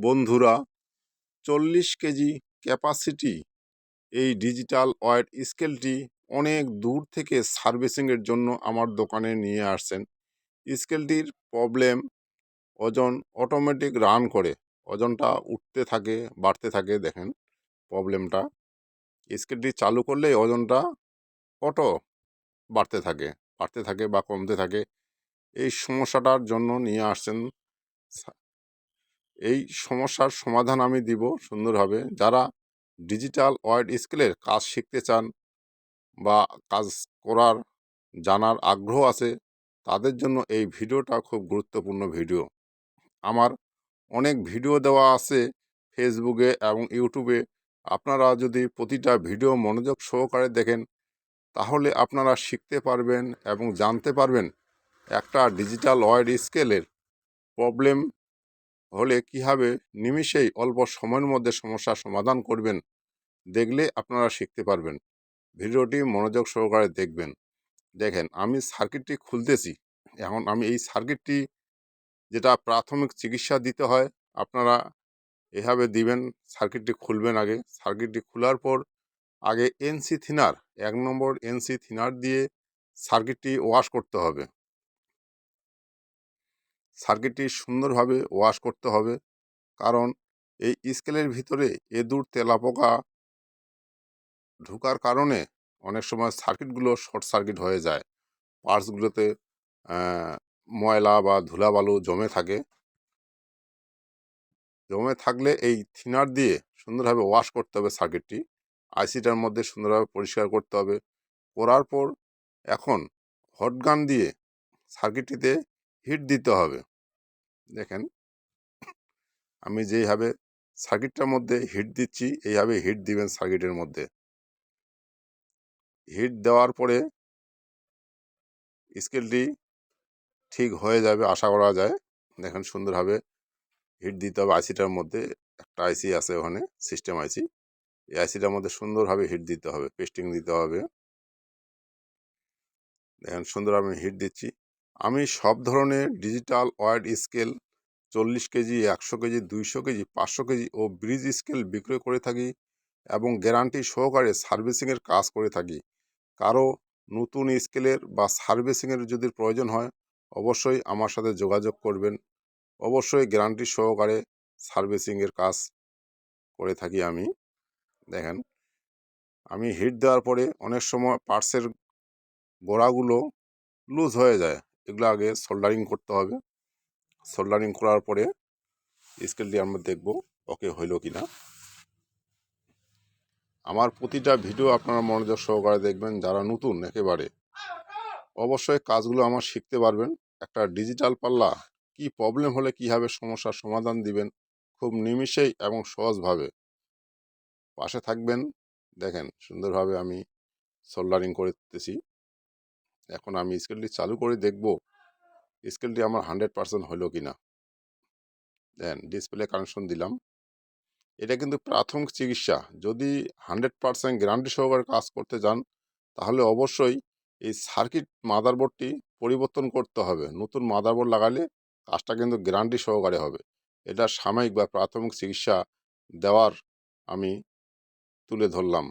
বন্ধুরা, 40 KG capacity এই digital wait স্কেলটি অনেক দূর থেকে সার্ভিসিংয়ের জন্য আমার দোকানে নিয়ে আসছেন। স্কেলটির প্রবলেম, ওজন অটোমেটিক রান করে, ওজনটা উঠতে থাকে বাড়তে থাকে। দেখেন প্রবলেমটা, স্কেলটি চালু করলে ওজনটা অটো বাড়তে থাকে বা কমতে থাকে। এই সমস্যাটার জন্য নিয়ে আসছেন। এই সমস্যার সমাধান আমি দিব সুন্দরভাবে। যারা ডিজিটাল ওয়েট স্কেলের কাজ শিখতে চান বা কাজ করার জানার আগ্রহ আছে, তাদের জন্য এই ভিডিওটা খুব গুরুত্বপূর্ণ ভিডিও। আমার অনেক ভিডিও দেওয়া আছে ফেসবুকে এবং ইউটিউবে। আপনারা যদি প্রতিটা ভিডিও মনোযোগ সহকারে দেখেন, তাহলে আপনারা শিখতে পারবেন এবং জানতে পারবেন একটা ডিজিটাল ওয়েট স্কেলের প্রবলেম হলে কীভাবে নিমিষেই অল্প সময়ের মধ্যে সমস্যার সমাধান করবেন। দেখলে আপনারা শিখতে পারবেন। ভিডিওটি মনোযোগ সহকারে দেখবেন। দেখেন, আমি সার্কিটটি খুলতেছি। এখন আমি এই সার্কিটটি, যেটা প্রাথমিক চিকিৎসা দিতে হয়, আপনারা এভাবে দিবেন। সার্কিটটি খুলবেন। আগে সার্কিটটি খোলার পর আগে এনসি থিনার, 1 নম্বর এনসি থিনার দিয়ে সার্কিটটি ওয়াশ করতে হবে। সার্কিটটি সুন্দরভাবে ওয়াশ করতে হবে, কারণ এই স্কেলের ভিতরে এঁদুর তেলাপোকা ঢোকার কারণে অনেক সময় সার্কিটগুলো শর্ট সার্কিট হয়ে যায়। পার্টসগুলোতে ময়লা বা ধুলাবালু জমে থাকলে এই থিনার দিয়ে সুন্দরভাবে ওয়াশ করতে হবে সার্কিটটি। আইসিটার মধ্যে সুন্দরভাবে পরিষ্কার করতে হবে। করার পর এখন হটগান দিয়ে সার্কিটটিতে হিট দিতে হবে। দেখেন, আমি যেইভাবে সার্কিটটার মধ্যে হিট দিচ্ছি, এইভাবে হিট দিবেন সার্কিটের মধ্যে। হিট দেওয়ার পরে স্কেলটি ঠিক হয়ে যাবে আশা করা যায়। দেখেন, সুন্দরভাবে হিট দিতে হবে আইসিটার মধ্যে। একটা আইসি আছে ওখানে, সিস্টেম আইসি। এই আইসিটার মধ্যে সুন্দরভাবে হিট দিতে হবে, পেস্টিং দিতে হবে। দেখেন, সুন্দরভাবে আমি হিট দিচ্ছি। আমি সব ধরনের digital weight scale 40 KG, 100 KG, 200 KG, 500 KG ও ব্রিজ স্কেল বিক্রয় করে থাকি এবং গ্যারান্টি সহকারে সার্ভিসিংয়ের কাজ করে থাকি। কারো নতুন স্কেলের বা সার্ভিসিংয়ের যদি প্রয়োজন হয়, অবশ্যই আমার সাথে যোগাযোগ করবেন। অবশ্যই গ্যারান্টি সহকারে সার্ভিসিংয়ের কাজ করে থাকি আমি। দেখেন, আমি হিট দেওয়ার পরে অনেক সময় পার্টসের গোড়াগুলো লুজ হয়ে যায়। এগুলো আগে সোল্ডারিং করতে হবে। সোল্ডারিং করার পরে স্কেলটি আমরা দেখব ওকে হইল কি না। আমার প্রতিটা ভিডিও আপনারা মনোযোগ সহকারে দেখবেন। যারা নতুন একেবারে, অবশ্যই কাজগুলো আমার শিখতে পারবেন। একটা ডিজিটাল পাল্লা কি প্রবলেম হলে কীভাবে সমস্যার সমাধান দিবেন, খুব নিমিষেই এবং সহজভাবে। পাশে থাকবেন। দেখেন, সুন্দরভাবে আমি সোল্ডারিং করতেছি। এখন আমি স্কেলটি চালু করে দেখব স্কেলটি আমার 100% হইল কি না। দেন ডিসপ্লে কানেকশন দিলাম। এটা কিন্তু প্রাথমিক চিকিৎসা। যদি 100% গ্যারান্টি সহকারে কাজ করতে যান, তাহলে অবশ্যই এই সার্কিট মাদারবোর্ডটি পরিবর্তন করতে হবে। নতুন মাদারবোর্ড লাগালে কাজটা কিন্তু গ্যারান্টি সহকারে হবে। এটা সাময়িক বা প্রাথমিক চিকিৎসা দেওয়ার আমি তুলে ধরলাম।